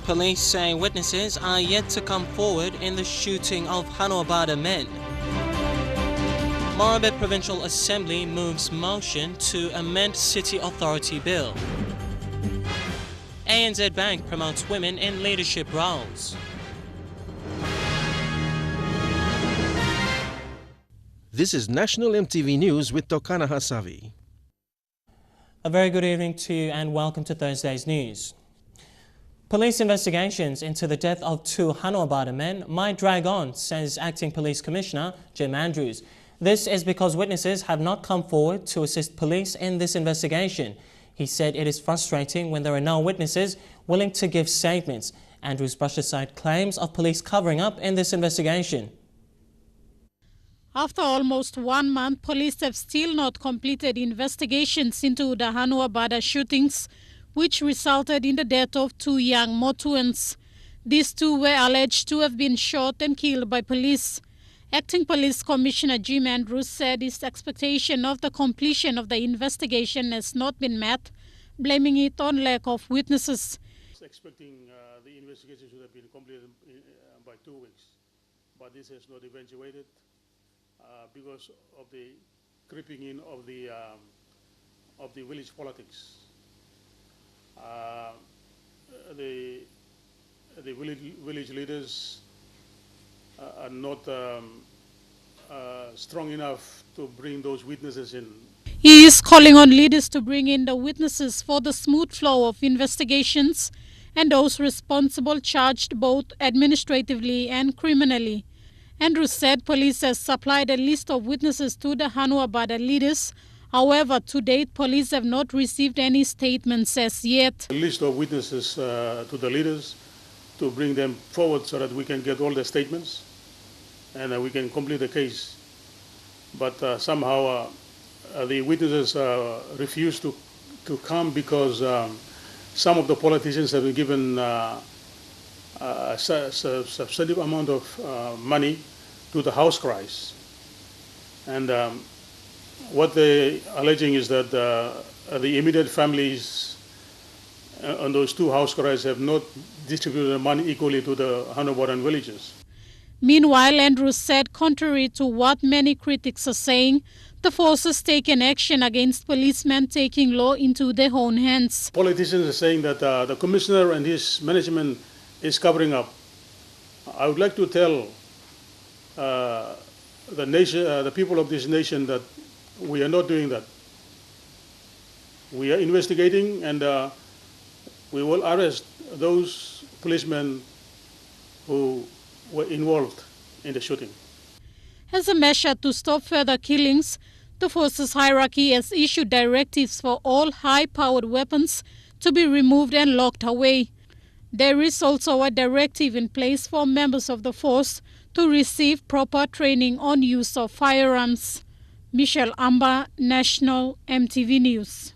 Police say witnesses are yet to come forward in the shooting of Hanuabada men. Morobe Provincial Assembly moves motion to amend City Authority Bill. ANZ Bank promotes women in leadership roles. This is National EMTV News with Tokana Hasavi. A very good evening to you and welcome to Thursday's news. Police investigations into the death of 2 Hanuabada men might drag on, says Acting Police Commissioner Jim Andrews. This is because witnesses have not come forward to assist police in this investigation. He said it is frustrating when there are no witnesses willing to give statements. Andrews brushed aside claims of police covering up in this investigation. After almost 1 month, police have still not completed investigations into the Hanuabada shootings, which resulted in the death of 2 young Motuans. These 2 were alleged to have been shot and killed by police. Acting Police Commissioner Jim Andrews said his expectation of the completion of the investigation has not been met, blaming it on lack of witnesses. Expecting the investigation should have been completed by 2 weeks, but this has not eventuated because of the creeping in of the village politics. The village leaders are not strong enough to bring those witnesses in. He is calling on leaders to bring in the witnesses for the smooth flow of investigations and those responsible charged both administratively and criminally. Andrews said police has supplied a list of witnesses to the Hanuabada leaders. However, to date, police have not received any statements as yet. A list of witnesses to the leaders to bring them forward so that we can get all the statements and we can complete the case. But somehow the witnesses refuse to come because some of the politicians have been given a substantive amount of money to the house cries. And what they are alleging is that the immediate families on those 2 house cries have not distributed the money equally to the Hanuabadan villages. Meanwhile, Andrews said, contrary to what many critics are saying, the force has taken action against policemen taking law into their own hands. Politicians are saying that the commissioner and his management is covering up. I would like to tell the nation, the people of this nation, that we are not doing that. We are investigating and we will arrest those policemen who were involved in the shooting. As a measure to stop further killings, the force's hierarchy has issued directives for all high-powered weapons to be removed and locked away. There is also a directive in place for members of the force to receive proper training on use of firearms. Michelle Amba, National EMTV News.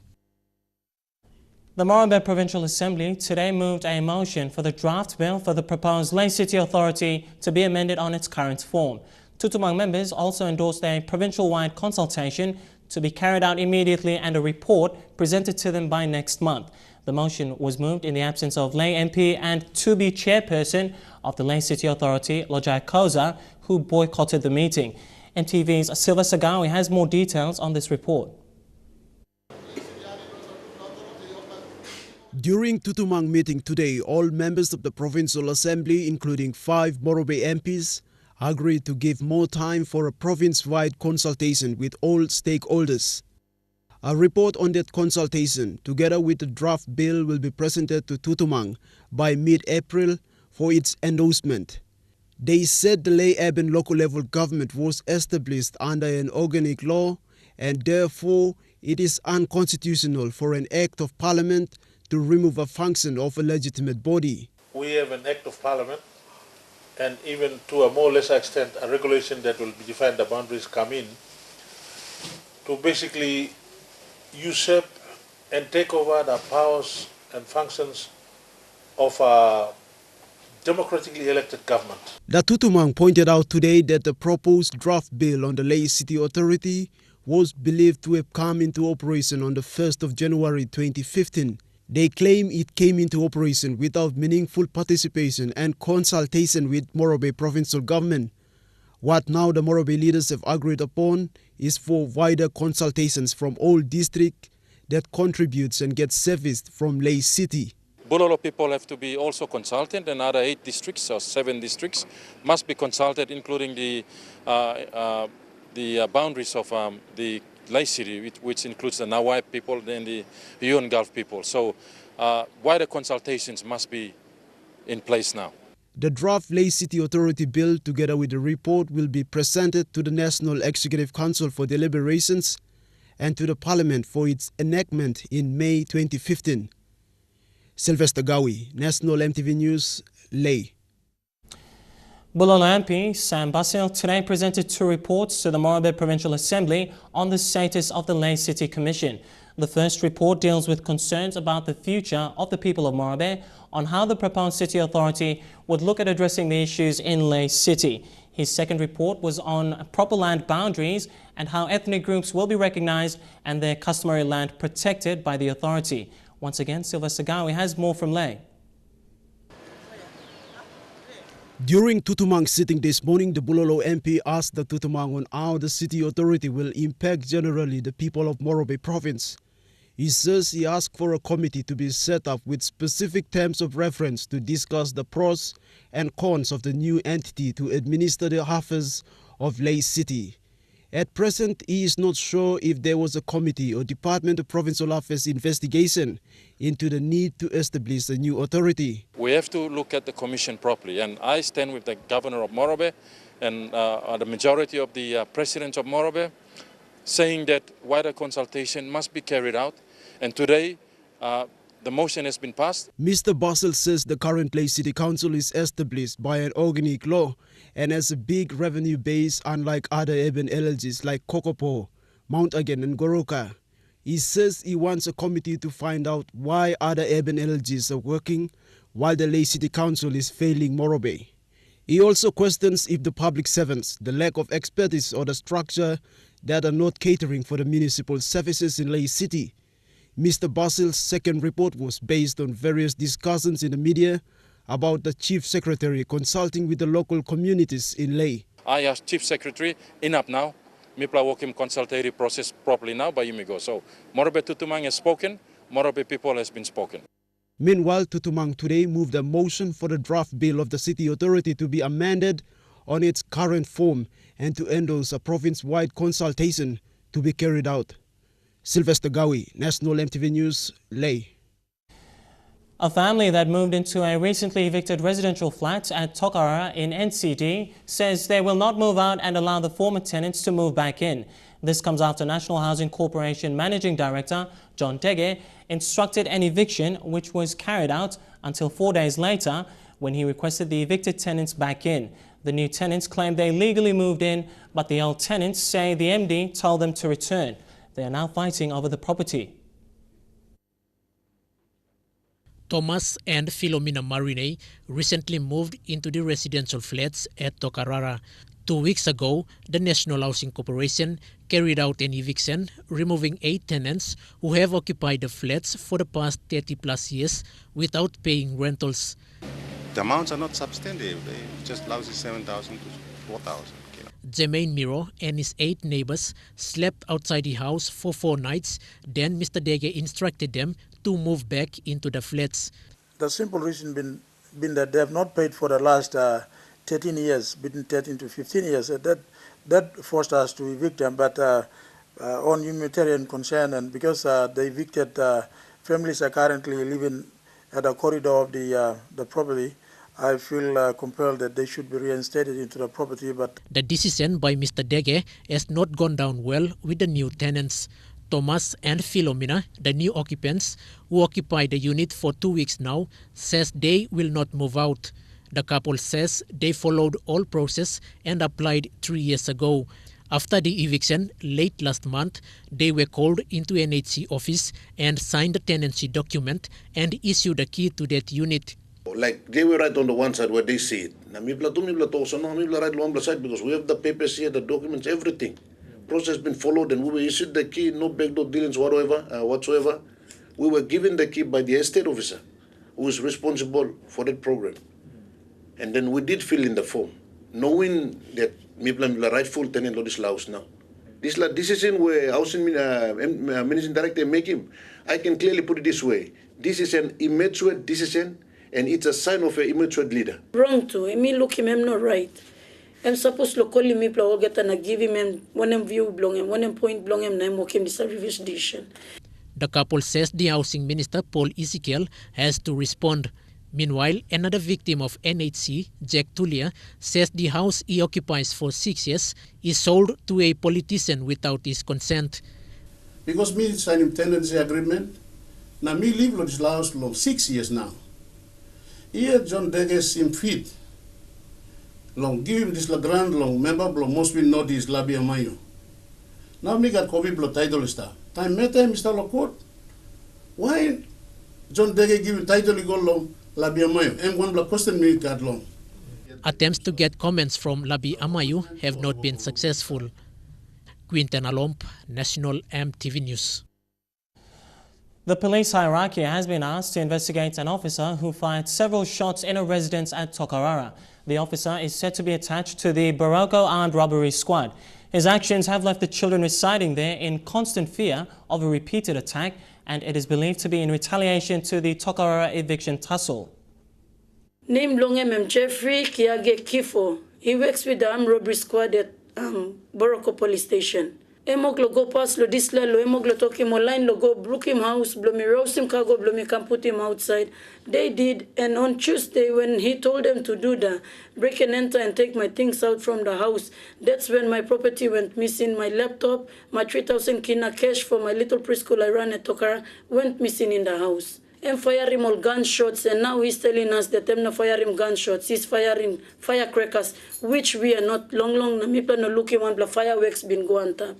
The Morobe Provincial Assembly today moved a motion for the draft bill for the proposed Lae City Authority to be amended on its current form. Tutumang members also endorsed a provincial-wide consultation to be carried out immediately and a report presented to them by next month. The motion was moved in the absence of Lae MP and to-be chairperson of the Lae City Authority, Lojai Koza, who boycotted the meeting. EMTV's Silva Sagawi has more details on this report. During Tutumang meeting today, all members of the Provincial Assembly, including 5 Morobe MPs, agreed to give more time for a province-wide consultation with all stakeholders. A report on that consultation, together with the draft bill, will be presented to Tutumang by mid-April for its endorsement. They said the Lae urban local level government was established under an organic law and therefore it is unconstitutional for an act of parliament to remove a function of a legitimate body. We have an act of parliament and even to a more or lesser extent a regulation that will define the boundaries come in to basically usurp and take over the powers and functions of a democratically elected government. The Tutumang pointed out today that the proposed draft bill on the Lae City Authority was believed to have come into operation on the 1st of January 2015. They claim it came into operation without meaningful participation and consultation with Morobe Provincial Government. What now the Morobe leaders have agreed upon is for wider consultations from all districts that contributes and gets serviced from Lae City. Bulolo people have to be also consulted, and other 8 districts or 7 districts must be consulted, including the boundaries of the Lae City, which includes the Nawai people and the Yuan Gulf people. So wider consultations must be in place now. The draft Lae City Authority Bill, together with the report, will be presented to the National Executive Council for deliberations and to the Parliament for its enactment in May 2015. Sylvester Gawi, National MTV News, Lae. Bulolo MP Sam Basil today presented 2 reports to the Morobe Provincial Assembly on the status of the Lae City Commission. The first report deals with concerns about the future of the people of Morobe on how the proposed city authority would look at addressing the issues in Lae City. His second report was on proper land boundaries and how ethnic groups will be recognized and their customary land protected by the authority. Once again, Sylvester Gawi has more from Lae. During Tutumang's sitting this morning, the Bulolo MP asked the Tutumang on how the city authority will impact generally the people of Morobe province. He says he asked for a committee to be set up with specific terms of reference to discuss the pros and cons of the new entity to administer the affairs of Lae City. At present, he is not sure if there was a committee or Department of Provincial Affairs investigation into the need to establish a new authority. We have to look at the commission properly, and I stand with the governor of Morobe and the majority of the presidents of Morobe, saying that wider consultation must be carried out, and today the motion has been passed. Mr. Basil says the current Lae City Council is established by an organic law and has a big revenue base, unlike other urban LLGs like Kokopo, Mount Again and Goroka. He says he wants a committee to find out why other urban LLGs are working while the Lae City Council is failing Morobe. He also questions if the public servants, the lack of expertise or the structure that are not catering for the municipal services in Lae City. Mr. Basil's second report was based on various discussions in the media about the Chief Secretary consulting with the local communities in Lae. I asked Chief Secretary, enough now, Mipla Wokim consultative process properly now by Yumigo. So Morobe Tutumang has spoken, Morobe people has been spoken. Meanwhile, Tutumang today moved a motion for the draft bill of the city authority to be amended on its current form and to endorse a province-wide consultation to be carried out. Sylvester Gawi, National MTV News, Lae. A family that moved into a recently evicted residential flat at Tokarara in NCD says they will not move out and allow the former tenants to move back in. This comes after National Housing Corporation Managing Director John Dege instructed an eviction which was carried out until 4 days later when he requested the evicted tenants back in. The new tenants claim they legally moved in, but the old tenants say the MD told them to return. They are now fighting over the property. Thomas and Philomena Marine recently moved into the residential flats at Tokarara. 2 weeks ago, the National Housing Corporation carried out an eviction, removing 8 tenants who have occupied the flats for the past 30 plus years without paying rentals. The amounts are not substantive. They just lousy 7,000 to 4,000. Jermaine Miro and his 8 neighbors slept outside the house for 4 nights. Then Mr. Dege instructed them to move back into the flats. The simple reason been that they have not paid for the last 13 years, between 13 to 15 years. That forced us to evict them, but on humanitarian concern and because the evicted families are currently living at the corridor of the property, I feel compelled that they should be reinstated into the property. But the decision by Mr. Dege has not gone down well with the new tenants. Thomas and Philomena, the new occupants who occupy the unit for 2 weeks now, says they will not move out. The couple says they followed all process and applied 3 years ago. After the eviction late last month, they were called into NHC office and signed the tenancy document and issued a key to that unit. Like they were right on the one side where they see it. Now, we right on the side because we have the papers here, the documents, everything. Process been followed and we were issued the key, no backdoor dealings whatsoever. we were given the key by the estate officer who is responsible for that program. And then we did fill in the form, knowing that Mipla rightful tenant of this house now. This decision where housing managing director make him, I can clearly put it this way. This is an immature decision and it's a sign of an immature leader. Wrong too. I mean, look him, I'm not right. I'm supposed to call him, Mipla, get and give him one view belong him, one point belong him, and him this reverse decision. The couple says the housing minister, Paul Ezekiel, has to respond. Meanwhile, another victim of NHC, Jack Tulia, says the house he occupies for 6 years is sold to a politician without his consent. Because me signing tenancy agreement, now me live in this house long 6 years now. Here John Deges him fit. Long give him this la grand long member long must be not this labia mayo. Now me got copy blow title star. Time meta Mr. Lokot. Why John Deges give him title go long labia mayo and one block costing me got long. Attempts to get comments from Labi Amayu have not been successful. Quinten Alomp, National EMTV News. The police hierarchy has been asked to investigate an officer who fired several shots in a residence at Tokarara. The officer is said to be attached to the Baroko armed robbery squad. His actions have left the children residing there in constant fear of a repeated attack, and it is believed to be in retaliation to the Tokarara eviction tussle. Name Longem Jeffrey Kiage Kifo. He works with the armed robbery squad at Boroko police station. Emoglo go pass lo disla lo emoglo talk him online lo go brook him house, blow me roast him cargo, blow me can put him outside. They did, and on Tuesday when he told them to do the break and enter and take my things out from the house, that's when my property went missing. My laptop, my 3,000 kina cash for my little preschool I ran at Tokara went missing in the house. And fire him all gunshots, and now he's telling us that them no fire him gunshots. He's firing firecrackers, which we are not long namipa no looking one bla fireworks been going up.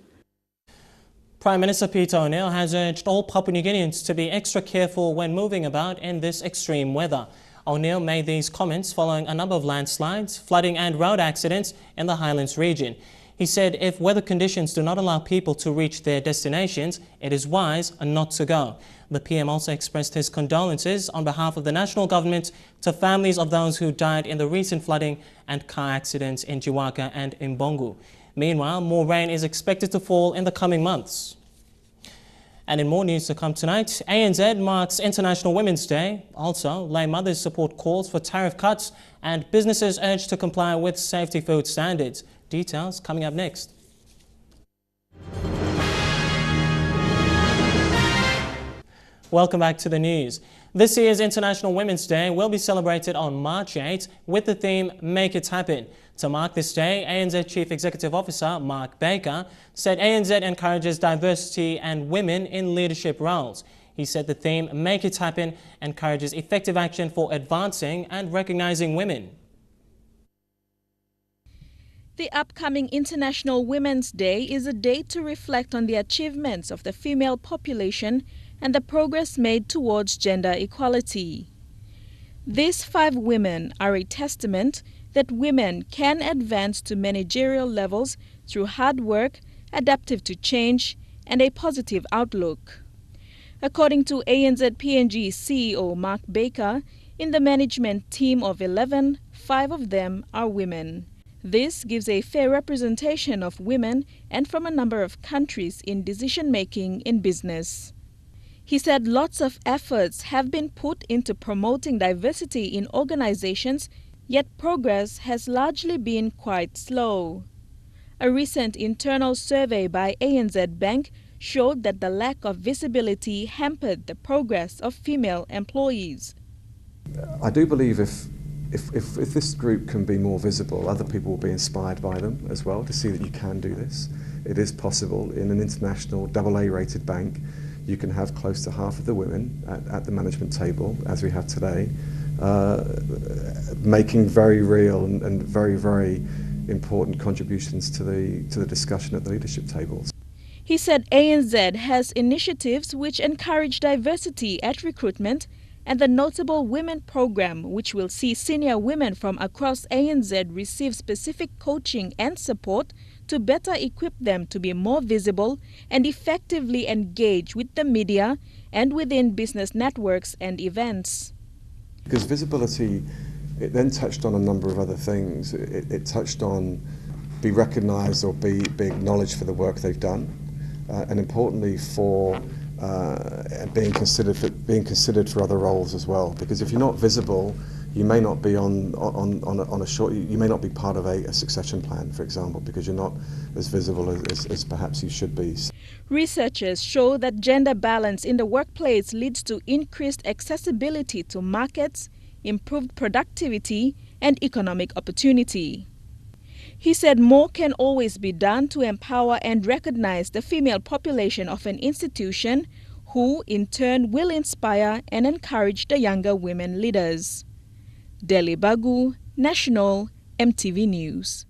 Prime Minister Peter O'Neill has urged all Papua New Guineans to be extra careful when moving about in this extreme weather. O'Neill made these comments following a number of landslides, flooding and road accidents in the Highlands region. He said if weather conditions do not allow people to reach their destinations, it is wise not to go. The PM also expressed his condolences on behalf of the national government to families of those who died in the recent flooding and car accidents in Jiwaka and Mbongu. Meanwhile, more rain is expected to fall in the coming months. And in more news to come tonight, ANZ marks International Women's Day. Also, lay mothers support calls for tariff cuts and businesses urged to comply with safety food standards. Details coming up next. Welcome back to the news. This year's International Women's Day will be celebrated on March 8 with the theme Make It Happen. To mark this day, ANZ Chief Executive Officer Mark Baker said ANZ encourages diversity and women in leadership roles. He said the theme Make It Happen encourages effective action for advancing and recognizing women. The upcoming International Women's Day is a day to reflect on the achievements of the female population and the progress made towards gender equality. These 5 women are a testament that women can advance to managerial levels through hard work, adaptive to change, and a positive outlook. According to ANZ PNG CEO Mark Baker, in the management team of 11, 5 of them are women. This gives a fair representation of women and from a number of countries in decision-making in business. He said lots of efforts have been put into promoting diversity in organizations, yet progress has largely been quite slow. A recent internal survey by ANZ Bank showed that the lack of visibility hampered the progress of female employees. I do believe if this group can be more visible, other people will be inspired by them as well to see that you can do this. It is possible in an international AA rated bank. You can have close to half of the women at the management table, as we have today, making very real and very, very important contributions to the discussion at the leadership tables. He said ANZ has initiatives which encourage diversity at recruitment and the Notable Women Program, which will see senior women from across ANZ receive specific coaching and support to better equip them to be more visible and effectively engage with the media and within business networks and events. Because visibility, it then touched on a number of other things. It touched on be recognised or be acknowledged for the work they've done, and importantly for being considered for other roles as well. Because if you're not visible, you may not be you may not be part of a succession plan, for example, because you're not as visible as perhaps you should be. Researchers show that gender balance in the workplace leads to increased accessibility to markets, improved productivity, and economic opportunity. He said more can always be done to empower and recognize the female population of an institution, who in turn will inspire and encourage the younger women leaders. Delhi Bagu, National EMTV News.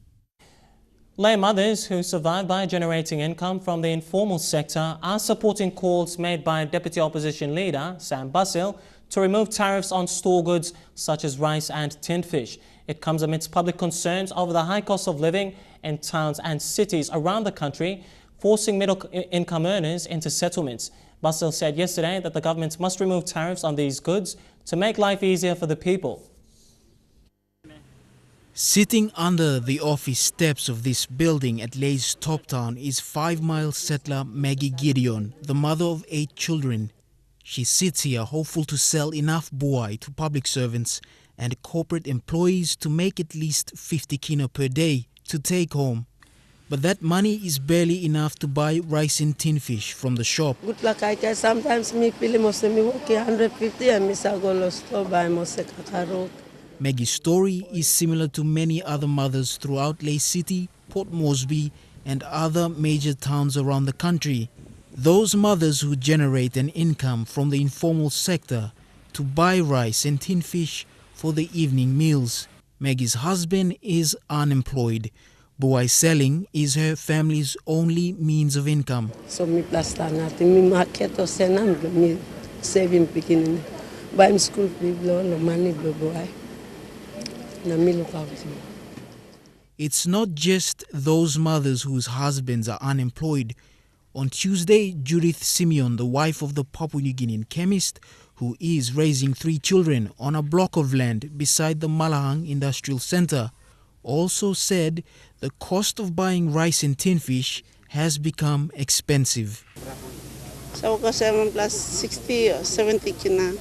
Lay mothers who survive by generating income from the informal sector are supporting calls made by Deputy Opposition Leader Sam Basil to remove tariffs on store goods such as rice and tinned fish. It comes amidst public concerns over the high cost of living in towns and cities around the country, forcing middle-income earners into settlements. Basil said yesterday that the government must remove tariffs on these goods to make life easier for the people. Sitting under the office steps of this building at Lay's Top Town is 5-mile settler Maggie Gideon, the mother of 8 children. She sits here hopeful to sell enough buai to public servants and corporate employees to make at least 50 kina per day to take home. But that money is barely enough to buy rice and tin fish from the shop. Good luck, I guess. Sometimes me pili mose me work 150 and me sa go store buy mose kakarok. Maggie's story is similar to many other mothers throughout Lay City, Port Moresby and other major towns around the country. Those mothers who generate an income from the informal sector to buy rice and tin fish for the evening meals. Maggie's husband is unemployed. Buai selling is her family's only means of income. So me plasta nothing. Me market or senam me saving beginning. Buy me school fee blow money blow buai. Na me look out. It's not just those mothers whose husbands are unemployed. On Tuesday, Judith Simeon, the wife of the Papua New Guinean chemist, who is raising 3 children on a block of land beside the Malahang Industrial Centre, also said the cost of buying rice and tin fish has become expensive. So 7 plus 60 or 70 kina.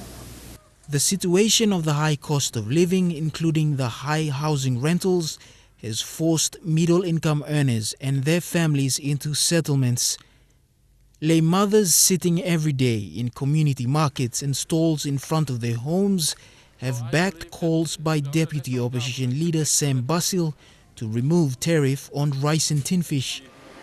The situation of the high cost of living, including the high housing rentals, has forced middle-income earners and their families into settlements. Lay mothers sitting every day in community markets and stalls in front of their homes have backed calls by Deputy Opposition Leader Sam Basil to remove tariff on rice and tin fish.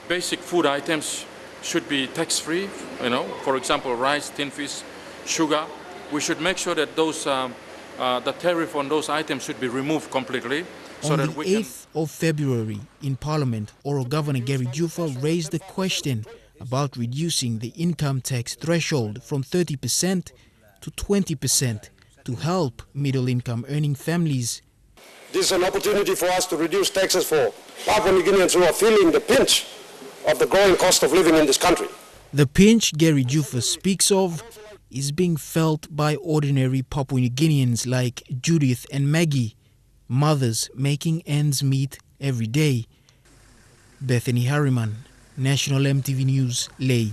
Basic food items should be tax-free, for example, rice, tin fish, sugar. We should make sure that those the tariff on those items should be removed completely. So on that the we 8th of February in Parliament, Oro Governor Gary Jufa raised the question about reducing the income tax threshold from 30% to 20% to help middle-income earning families. This is an opportunity for us to reduce taxes for Papua New Guineans who are feeling the pinch of the growing cost of living in this country. The pinch Gary Jufa speaks of is being felt by ordinary Papua New Guineans like Judith and Maggie, mothers making ends meet every day. Bethany Harriman, National EMTV News, Lay.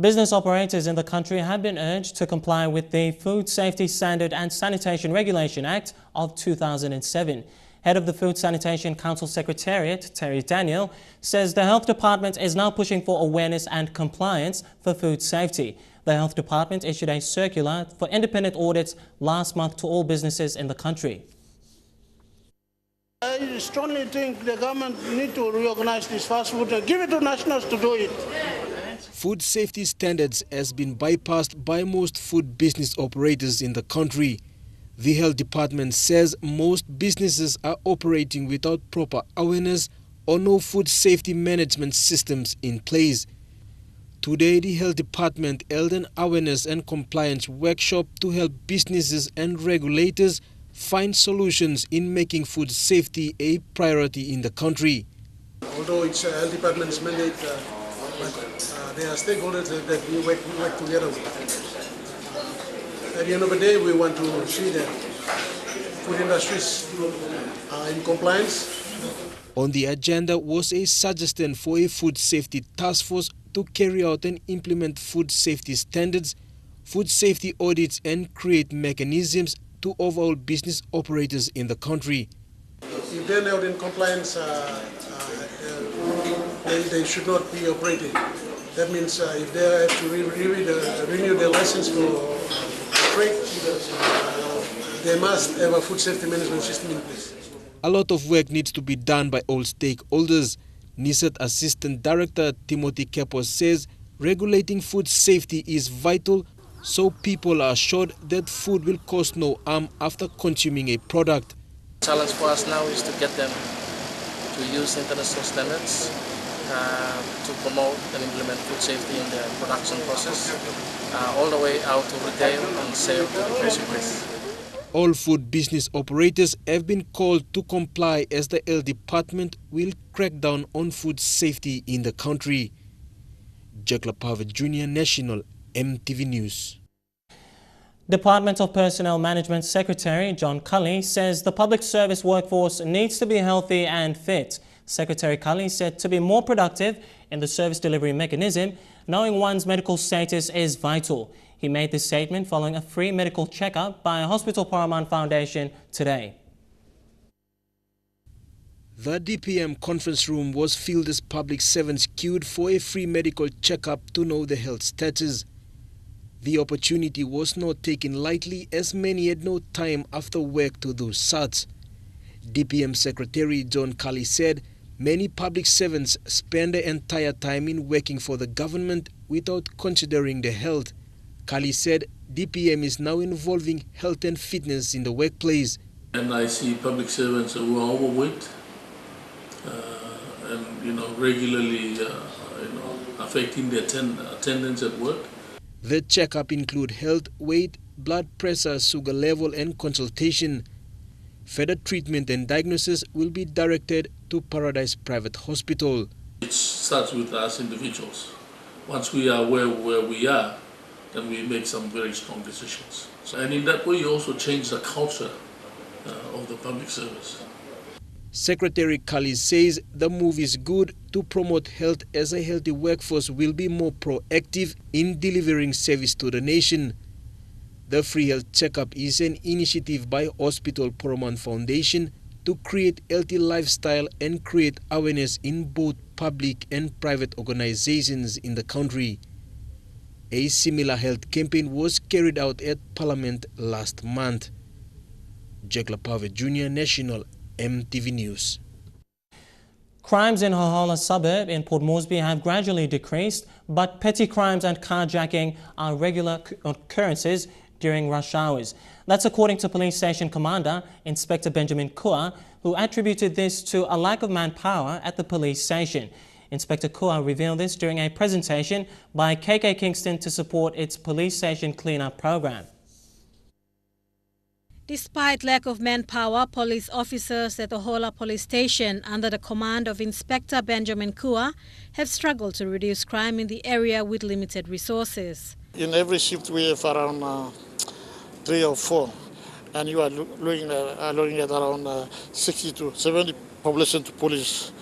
Business operators in the country have been urged to comply with the Food Safety Standard and Sanitation Regulation Act of 2007. Head of the Food Sanitation Council Secretariat, Terry Daniel, says the Health Department is now pushing for awareness and compliance for food safety. The Health Department issued a circular for independent audits last month to all businesses in the country. I strongly think the government need to reorganize this fast food and give it to nationals to do it. Food safety standards has been bypassed by most food business operators in the country. The Health Department says most businesses are operating without proper awareness or no food safety management systems in place. Today, the Health Department held an awareness and compliance workshop to help businesses and regulators find solutions in making food safety a priority in the country. although it's health department's mandate, but there are stakeholders that we work together with. At the end of the day, we want to see that food industries are in compliance. On the agenda was a suggestion for a food safety task force to carry out and implement food safety standards, food safety audits, and create mechanisms to overhaul business operators in the country. If they're not in compliance, they should not be operating. That means if they have to renew their license for trade, they must have a food safety management system in place. A lot of work needs to be done by all stakeholders. NISAT Assistant Director Timothy Kepos says regulating food safety is vital so people are assured that food will cause no harm after consuming a product. The challenge for us now is to get them to use international standards to promote and implement food safety in the production process, all the way out to retail and sale to the consumers. All food business operators have been called to comply as the health department will crack down on food safety in the country. Jack Lapave Jr., National EMTV News. Department of Personnel Management Secretary John Cully says the public service workforce needs to be healthy and fit. Secretary Cully said to be more productive in the service delivery mechanism, knowing one's medical status is vital. He made this statement following a free medical checkup by Hospital Paramount Foundation today. The DPM conference room was filled as public servants queued for a free medical checkup to know their health status. The opportunity was not taken lightly as many had no time after work to do such. DPM Secretary John Cully said many public servants spend their entire time in working for the government without considering their health. Cully said DPM is now involving health and fitness in the workplace. And I see public servants who are overweight and regularly affecting their attendance at work. The checkup include health, weight, blood pressure, sugar level and consultation. Further treatment and diagnosis will be directed to Paradise Private Hospital. It starts with us individuals. Once we are where we are, then we make some very strong decisions. And in that way, you also change the culture of the public service. Secretary Cully says the move is good to promote health as a healthy workforce will be more proactive in delivering service to the nation. The free health checkup is an initiative by Hospital Paramount Foundation to create healthy lifestyle and create awareness in both public and private organizations in the country. A similar health campaign was carried out at Parliament last month. Jack Lapave Jr., National EMTV News. Crimes in Hohola suburb in Port Moresby have gradually decreased, but petty crimes and carjacking are regular occurrences during rush hours. That's according to Police Station Commander Inspector Benjamin Kua, who attributed this to a lack of manpower at the police station. Inspector Kua revealed this during a presentation by KK Kingston to support its police station cleanup program. Despite lack of manpower, police officers at the Hola Police Station under the command of Inspector Benjamin Kua have struggled to reduce crime in the area with limited resources. In every shift we have around 3 or 4, and you are looking at around 60 to 70 population to police.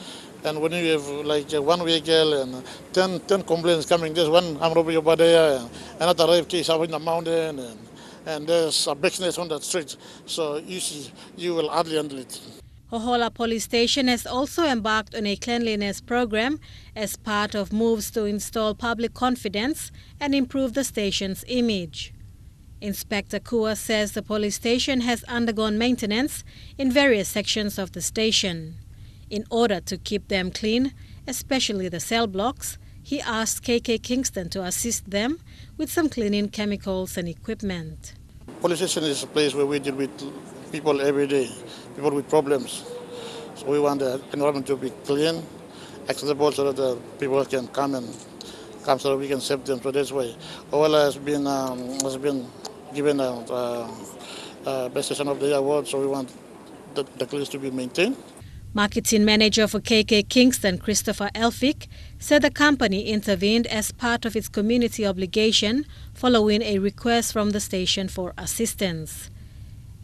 And when you have like one vehicle and 10 complaints coming, there's one armed robbery over there, and another rape case up in the mountain, and there's a business on the street. So you will hardly handle it. Hohola Police Station has also embarked on a cleanliness program as part of moves to install public confidence and improve the station's image. Inspector Kua says the police station has undergone maintenance in various sections of the station. In order to keep them clean, especially the cell blocks, he asked KK Kingston to assist them with some cleaning chemicals and equipment. Police station is a place where we deal with people every day, people with problems. So we want the environment to be clean, accessible, so that the people can come so that we can save them. So that's why Hohola has been given a Best Station of the Year award. So we want the cleanliness to be maintained. Marketing manager for KK Kingston, Christopher Elphick, said the company intervened as part of its community obligation following a request from the station for assistance.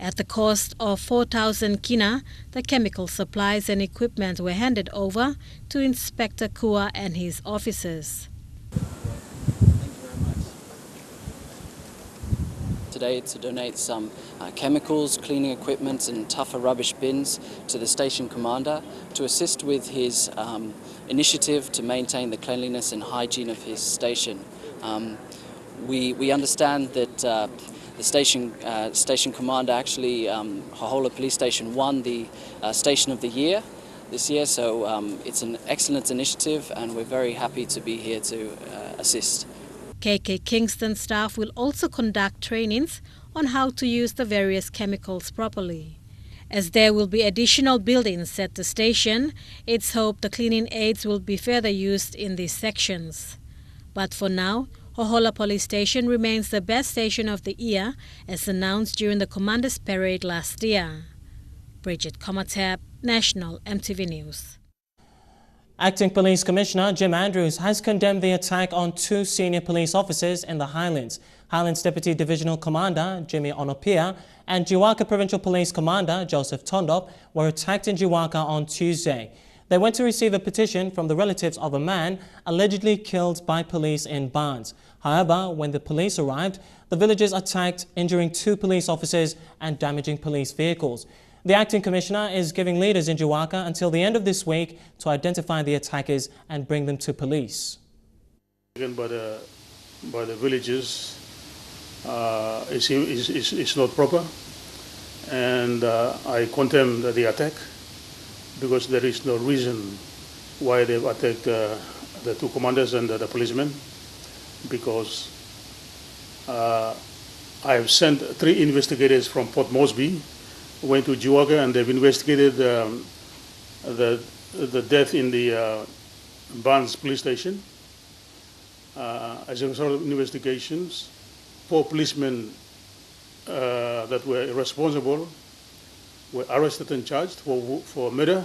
At the cost of 4,000 kina, the chemical supplies and equipment were handed over to Inspector Kua and his officers. Today to donate some chemicals, cleaning equipment and tougher rubbish bins to the station commander to assist with his initiative to maintain the cleanliness and hygiene of his station. We understand that the station commander actually, Hahola Police Station won the Station of the Year this year, so it's an excellent initiative and we're very happy to be here to assist. KK Kingston staff will also conduct trainings on how to use the various chemicals properly. As there will be additional buildings at the station, it's hoped the cleaning aids will be further used in these sections. But for now, Hahola Police Station remains the best station of the year, as announced during the Commander's Parade last year. Bridget Comatap, National EMTV News. Acting Police Commissioner Jim Andrews has condemned the attack on 2 senior police officers in the Highlands. Highlands Deputy Divisional Commander Jimmy Onopia and Jiwaka Provincial Police Commander Joseph Tondop were attacked in Jiwaka on Tuesday. They went to receive a petition from the relatives of a man allegedly killed by police in Barnes. However, when the police arrived, the villagers attacked, injuring 2 police officers and damaging police vehicles. The acting commissioner is giving leaders in Jiwaka until the end of this week to identify the attackers and bring them to police. By the villagers is not proper, and I condemn the attack because there is no reason why they've attacked the 2 commanders and the policemen, because I have sent 3 investigators from Port Moresby, went to Jiwaka, and they've investigated the death in the Barnes police station. As a result of investigations, 4 policemen that were responsible were arrested and charged for murder,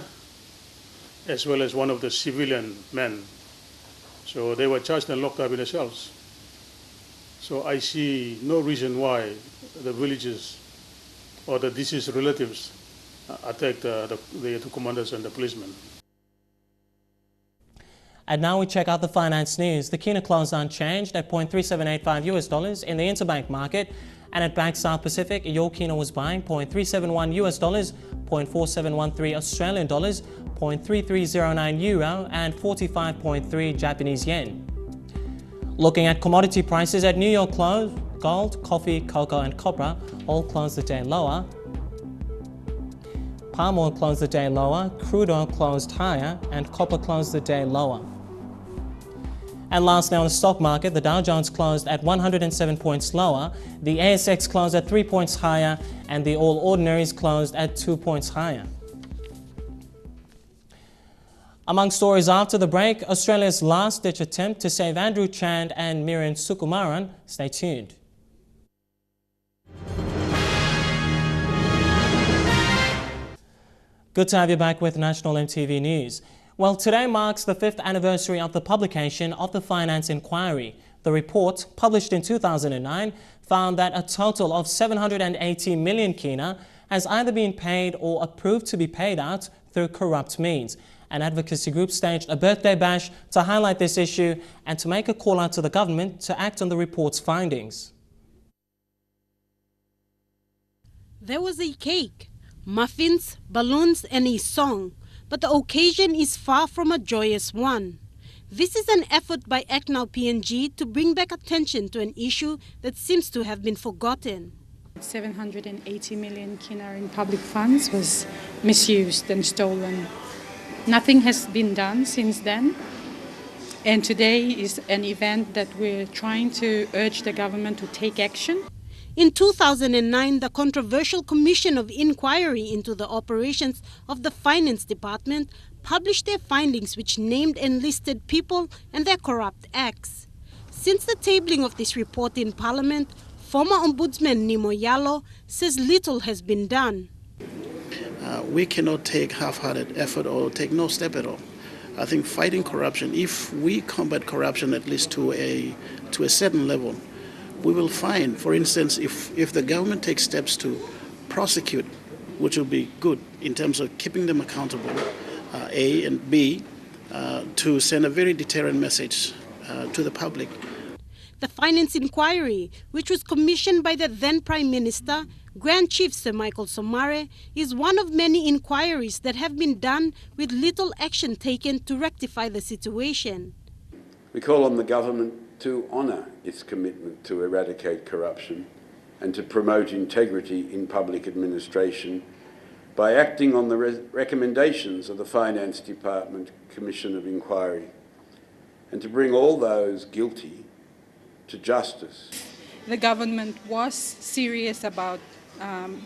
as well as one of the civilian men. So they were charged and locked up in the cells. So I see no reason why the villagers or the deceased relatives attacked the 2 commanders and the policemen. And now we check out the finance news. The kina closed unchanged at $0.3785 in the interbank market, and at Bank South Pacific, your kina was buying $0.371 $0.4713 Australian dollars, €0.3309 euro, and 45.3 Japanese yen. Looking at commodity prices at New York close, gold, coffee, cocoa and copra all closed the day lower. Palm oil closed the day lower, crude oil closed higher, and copper closed the day lower. And lastly, on the stock market, the Dow Jones closed at 107 points lower, the ASX closed at 3 points higher, and the All Ordinaries closed at 2 points higher. Among stories after the break, Australia's last-ditch attempt to save Andrew Chand and Miriam Sukumaran. Stay tuned. Good to have you back with National EMTV News. Well, today marks the 5th anniversary of the publication of the Finance Inquiry. The report, published in 2009, found that a total of 780 million kina has either been paid or approved to be paid out through corrupt means. An advocacy group staged a birthday bash to highlight this issue and to make a call out to the government to act on the report's findings. There was a cake, muffins, balloons and a song, but the occasion is far from a joyous one. This is an effort by Act Now PNG to bring back attention to an issue that seems to have been forgotten. 780 million kina in public funds was misused and stolen. Nothing has been done since then, and today is an event that we're trying to urge the government to take action. In 2009, the controversial Commission of Inquiry into the operations of the Finance Department published their findings, which named and listed people and their corrupt acts. Since the tabling of this report in Parliament, former Ombudsman Nimo Yalo says little has been done. we cannot take half-hearted effort or take no step at all. I think fighting corruption, if we combat corruption at least to a certain level, we will find, for instance, if the government takes steps to prosecute, which will be good in terms of keeping them accountable, A, and B, to send a very deterrent message to the public. The Finance Inquiry, which was commissioned by the then Prime Minister, Grand Chief Sir Michael Somare, is one of many inquiries that have been done with little action taken to rectify the situation. We call on the government to honour its commitment to eradicate corruption and to promote integrity in public administration by acting on the recommendations of the Finance Department Commission of Inquiry and to bring all those guilty to justice. The government was serious about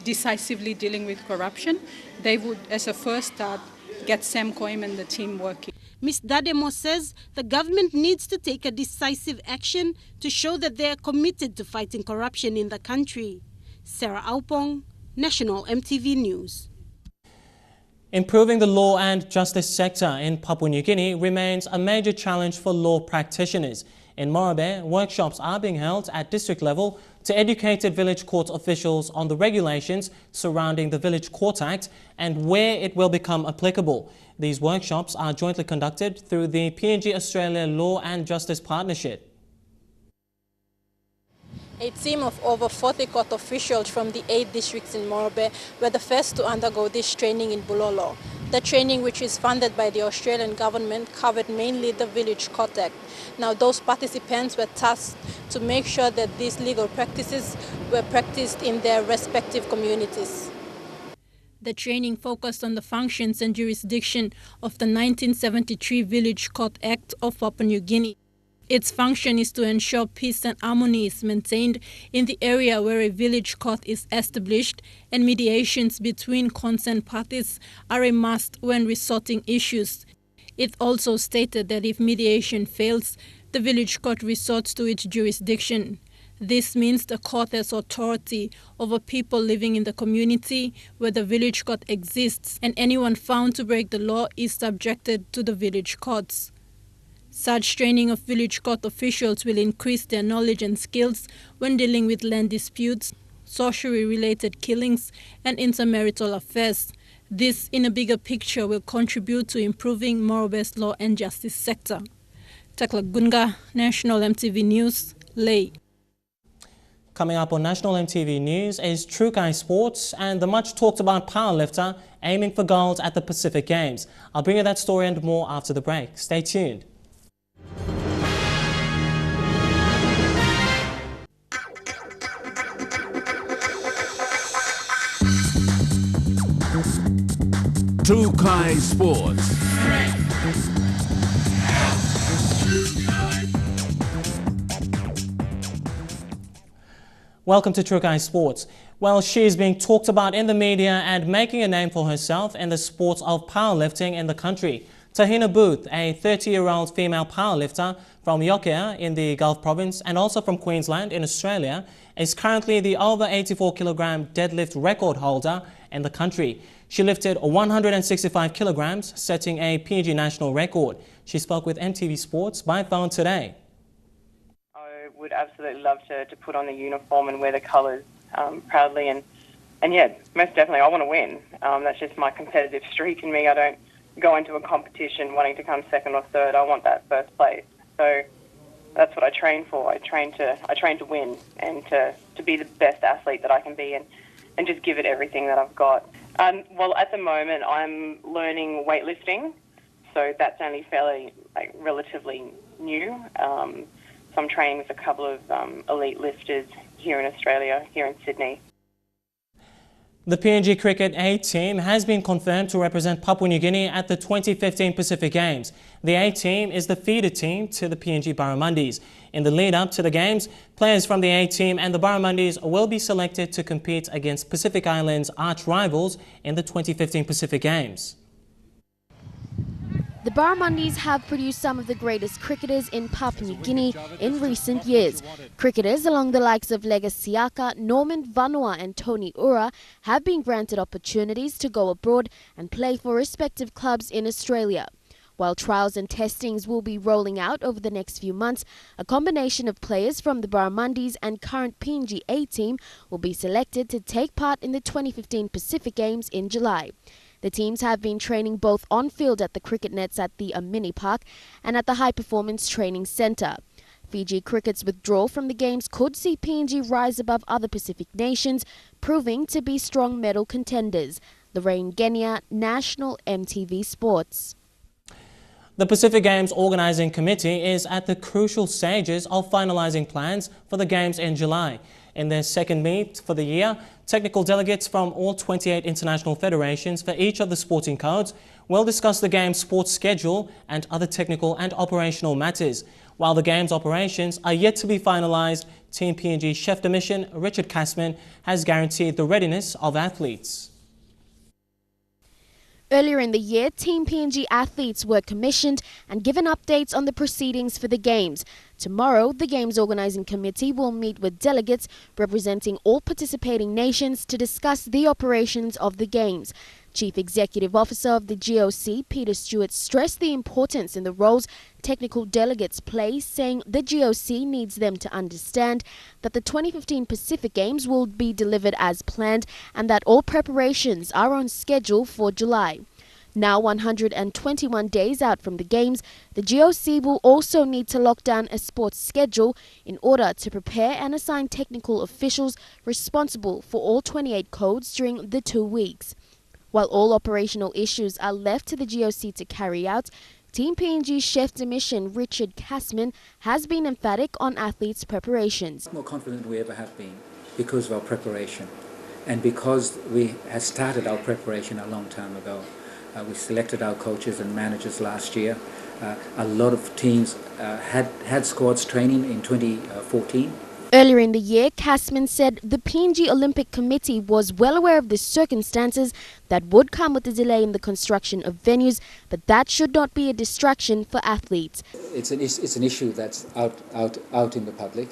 decisively dealing with corruption. They would, as a first start, get Sam Coim and the team working. Ms. Dademo says the government needs to take a decisive action to show that they are committed to fighting corruption in the country. Sarah Aupong, National EMTV News. Improving the law and justice sector in Papua New Guinea remains a major challenge for law practitioners. In Morobe, workshops are being held at district level to educated village court officials on the regulations surrounding the Village Court Act and where it will become applicable. These workshops are jointly conducted through the PNG Australia Law and Justice Partnership. A team of over 40 court officials from the 8 districts in Morobe were the first to undergo this training in Bulolo. The training, which is funded by the Australian government, covered mainly the Village Court Act. Now, those participants were tasked to make sure that these legal practices were practiced in their respective communities. The training focused on the functions and jurisdiction of the 1973 Village Court Act of Papua New Guinea. Its function is to ensure peace and harmony is maintained in the area where a village court is established, and mediations between concerned parties are a must when resorting issues. It also stated that if mediation fails, the village court resorts to its jurisdiction. This means the court has authority over people living in the community where the village court exists, and anyone found to break the law is subjected to the village courts. Such training of village court officials will increase their knowledge and skills when dealing with land disputes, sorcery-related killings, and intermarital affairs. This, in a bigger picture, will contribute to improving Morobe's law and justice sector. Tekla Gunga, National EMTV News, Ley. Coming up on National EMTV News is Trukai Sports and the much talked about powerlifter aiming for gold at the Pacific Games. I'll bring you that story and more after the break. Stay tuned. Trukai Sports. Welcome to Trukai Sports. Well, she is being talked about in the media and making a name for herself in the sport of powerlifting in the country. Tahina Booth, a 30-year-old female powerlifter from Yokea in the Gulf Province and also from Queensland in Australia, is currently the over 84-kilogram deadlift record holder in the country. She lifted 165 kilograms, setting a PNG national record. She spoke with EMTV Sports by phone today. I would absolutely love to put on the uniform and wear the colours proudly. And yeah, most definitely I want to win. That's just my competitive streak in me. I don't go into a competition wanting to come second or third. I want that first place. So that's what I train for. I train to win and to be the best athlete that I can be and just give it everything that I've got. Well, at the moment, I'm learning weightlifting, so that's only fairly, relatively new. So I'm training with a couple of elite lifters here in Australia, here in Sydney. The PNG Cricket A team has been confirmed to represent Papua New Guinea at the 2015 Pacific Games. The A team is the feeder team to the PNG Barramundis. In the lead-up to the Games, players from the A team and the Barramundis will be selected to compete against Pacific Islands' arch rivals in the 2015 Pacific Games. The Barramundis have produced some of the greatest cricketers in Papua New Guinea in recent years. Cricketers along the likes of Lega Siaka, Norman Vanua and Tony Ura have been granted opportunities to go abroad and play for respective clubs in Australia. While trials and testings will be rolling out over the next few months, a combination of players from the Barramundis and current PNG A team will be selected to take part in the 2015 Pacific Games in July. The teams have been training both on-field at the cricket nets at the Amini Park and at the High Performance Training Centre. Fiji cricket's withdrawal from the Games could see PNG rise above other Pacific nations, proving to be strong medal contenders. Lorraine Genia, National EMTV Sports. The Pacific Games Organising Committee is at the crucial stages of finalising plans for the Games in July. In their second meet for the year, technical delegates from all 28 international federations for each of the sporting codes will discuss the Games sports schedule and other technical and operational matters. While the Games operations are yet to be finalised, Team PNG Chef de Mission Richard Kassman has guaranteed the readiness of athletes. Earlier in the year, Team PNG athletes were commissioned and given updates on the proceedings for the Games. Tomorrow, the Games Organising Committee will meet with delegates representing all participating nations to discuss the operations of the Games. Chief Executive Officer of the GOC, Peter Stewart, stressed the importance in the roles technical delegates play, saying the GOC needs them to understand that the 2015 Pacific Games will be delivered as planned and that all preparations are on schedule for July. Now 121 days out from the Games, the GOC will also need to lock down a sports schedule in order to prepare and assign technical officials responsible for all 28 codes during the 2 weeks. While all operational issues are left to the GOC to carry out, Team PNG Chef de Mission Richard Kassman has been emphatic on athletes' preparations. More confident than we ever have been because of our preparation and because we had started our preparation a long time ago. We selected our coaches and managers last year. A lot of teams had squads training in 2014. Earlier in the year, Kassman said the PNG Olympic Committee was well aware of the circumstances that would come with the delay in the construction of venues, but that should not be a distraction for athletes. It's an issue that's out in the public.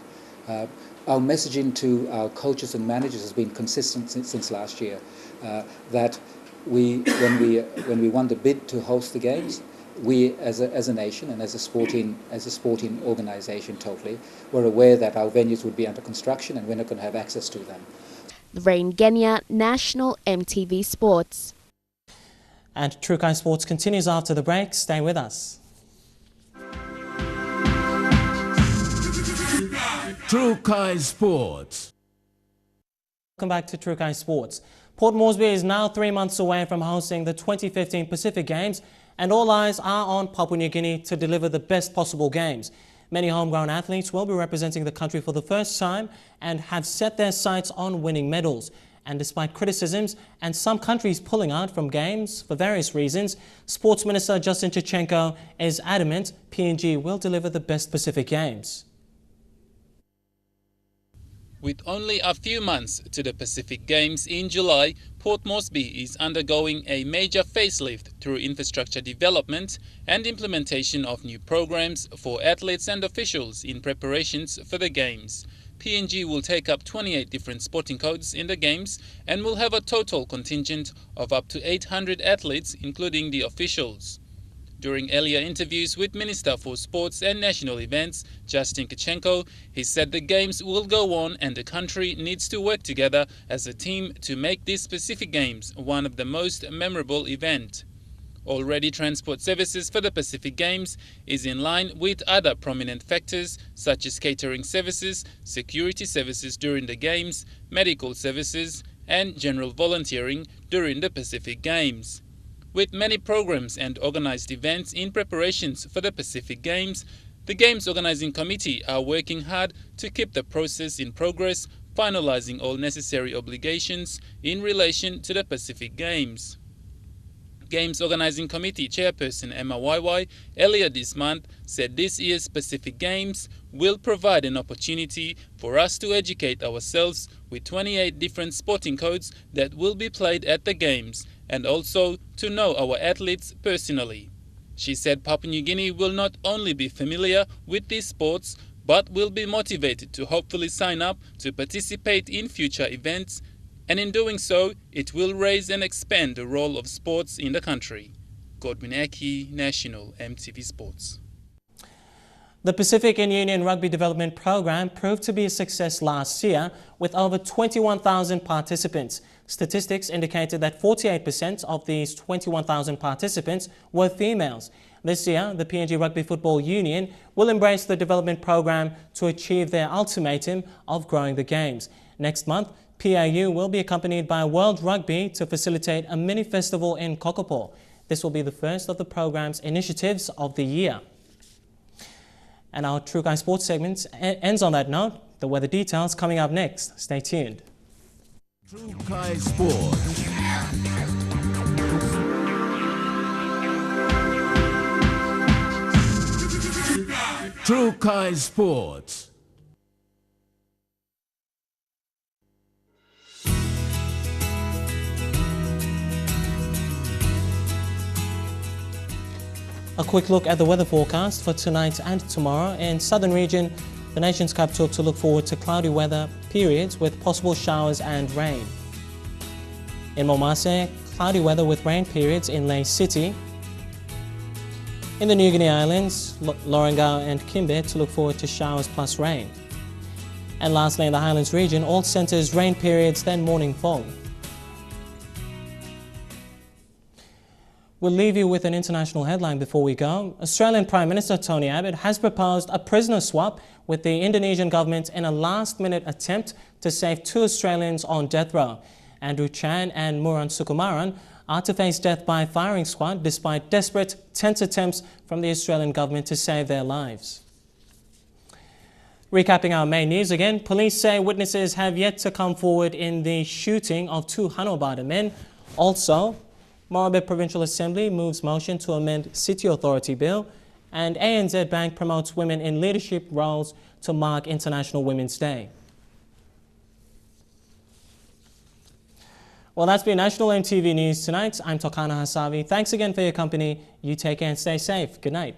Our messaging to our coaches and managers has been consistent since last year. That when we won the bid to host the Games, we as a nation and as a sporting organisation totally were aware that our venues would be under construction and we're not going to have access to them. Lorraine Genia, National EMTV Sports. And Trukai Sports continues after the break. Stay with us. Trukai Sports. Welcome back to Trukai Sports. Port Moresby is now 3 months away from hosting the 2015 Pacific Games, and all eyes are on Papua New Guinea to deliver the best possible games. Many homegrown athletes will be representing the country for the first time and have set their sights on winning medals. And despite criticisms and some countries pulling out from games for various reasons, Sports Minister Justin Chichenko is adamant PNG will deliver the best Pacific Games. With only a few months to the Pacific Games in July, Port Moresby is undergoing a major facelift through infrastructure development and implementation of new programs for athletes and officials in preparations for the Games. PNG will take up 28 different sporting codes in the Games and will have a total contingent of up to 800 athletes, including the officials. During earlier interviews with Minister for Sports and National Events, Justin Chichenko, he said the Games will go on and the country needs to work together as a team to make these Pacific Games one of the most memorable events. Already, transport services for the Pacific Games is in line with other prominent factors such as catering services, security services during the Games, medical services, and general volunteering during the Pacific Games. With many programs and organized events in preparations for the Pacific Games, the Games Organizing Committee are working hard to keep the process in progress, finalizing all necessary obligations in relation to the Pacific Games. Games Organizing Committee Chairperson Emma Waiwai earlier this month said this year's Pacific Games will provide an opportunity for us to educate ourselves with 28 different sporting codes that will be played at the Games, and also to know our athletes personally. She said Papua New Guinea will not only be familiar with these sports, but will be motivated to hopefully sign up to participate in future events, and in doing so, it will raise and expand the role of sports in the country. Godwin Eki, National EMTV Sports. The Pacific and Union Rugby Development Program proved to be a success last year with over 21,000 participants. Statistics indicated that 48% of these 21,000 participants were females. This year, the PNG Rugby Football Union will embrace the development program to achieve their ultimatum of growing the games. Next month, PAU will be accompanied by World Rugby to facilitate a mini festival in Kokopo. This will be the first of the program's initiatives of the year. And our True Guy Sports segment ends on that note. The weather details coming up next. Stay tuned. True Guy Sports. True Guy Sports. A quick look at the weather forecast for tonight and tomorrow. In southern region, the nation's capital, to look forward to cloudy weather periods with possible showers and rain. In Momase, cloudy weather with rain periods in Lae City. In the New Guinea Islands, Lorengau and Kimbe, to look forward to showers plus rain. And lastly, in the Highlands region, all centres rain periods, then morning fog. We'll leave you with an international headline before we go. Australian Prime Minister Tony Abbott has proposed a prisoner swap with the Indonesian government in a last-minute attempt to save 2 Australians on death row. Andrew Chan and Muran Sukumaran are to face death by firing squad despite desperate, tense attempts from the Australian government to save their lives. Recapping our main news again, police say witnesses have yet to come forward in the shooting of 2 Hanuabada men. Also, Morobe Provincial Assembly moves motion to amend City Authority Bill, and ANZ Bank promotes women in leadership roles to mark International Women's Day. Well, that's been National EMTV News tonight. I'm Tokana Hasavi. Thanks again for your company. You take care and stay safe. Good night.